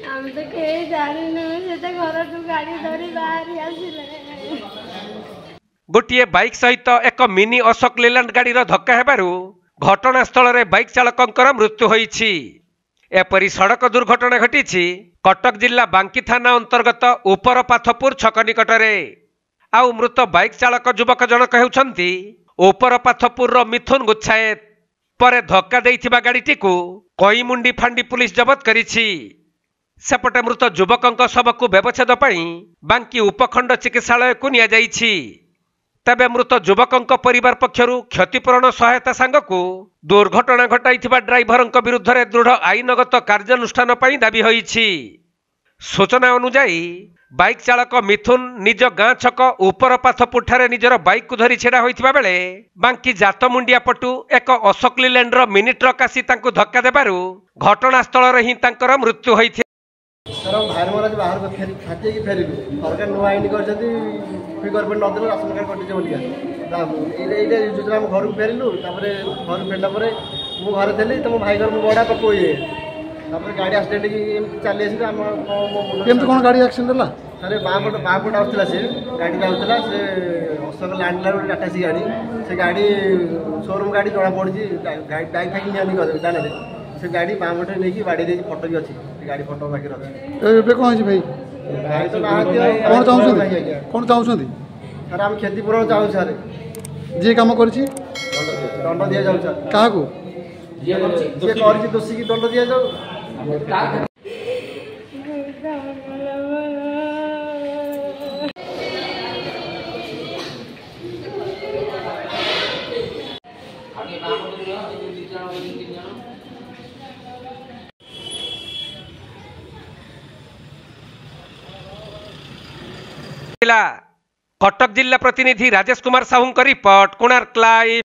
ଆମେ ତ କେହି ଜାଣିନୁ ସେଟା ଘରଠୁ ଗାଡ଼ି ଧରି ବାହାରି ଆସିଲେ। गोटे बाइक सहित एक मिनी अशोक लेलैंड गाड़ीर धक्का हेबारु घटनास्थल में बाइक चालकर मृत्यु होईछि। एपरी सड़क दुर्घटना घटी कटक जिला बांकी थाना अंतर्गत उपरपाथपुर छक निकटरे। आउ मृत बाइक चालक युवक जनक हेउछन्ति उपरपाथपुर मिथुन गुच्छायत। परे धक्का देइथिबा गाड़ीटी को कईमुंडी फांडी पुलिस जबत करिछि। सेपटे मृत युवक शवक व्यवच्छेद पई बांकी उपखंड चिकित्सालय को निया जाइछि। तबे मृत युवक परिवार पक्षरु क्षतिपूरण सहायता सांगकु दुर्घटना घटाइथिबा ड्राइवर विरुद्ध में दृढ़ आईनगत कार्यानुष्ठान पई दाबी होईछि। सूचना अनुसार बाइक चालक मिथुन निज गाँ छक उपरपाथपुर ठारे निजर बाइक को धरी छेड़ा होइथिबा बेले बांकी जातमुंडिया पटु एक अशोक लेलैंडर मिनी ट्रक आसी तांकु धक्का देबारु घटनास्थल रे ही तांकर मृत्यु होइथि। सर भाई महाराज बाहर को खाते कि फेरिलु सरकार नुआ आईन कर फिगर पे नदेल राशन कार्ड कटिছে बोलिया ये योजना घर को फेरिलु घर फेरला मु घर थी तो मो भाई घर बड़ा पको ये गाड़ी एक्सीडेंट की चली आम कौन गाड़ी एक्सीडेंट है सर बापट आसला से गाड़ी आसला से अशोक लैंड टाटा सी गाड़ी से गाड़ी शोरूम गाड़ी जना पड़ी डाइक फाइक निजी जाने से गाड़ी बापटे नहीं बाड़ी फटो भी अच्छी गाड़ी फटो बाकी अच्छे कौन भाई भाई तो कौन चाहते सर आम क्षतिपूरण चाहूँ सर जी कम कर दंड दि जाऊ सर क्या दोषी की दंड दि जाऊ। कटक जिला प्रतिनिधि राजेश कुमार साहू रिपोर्ट कोणार्क लाइव।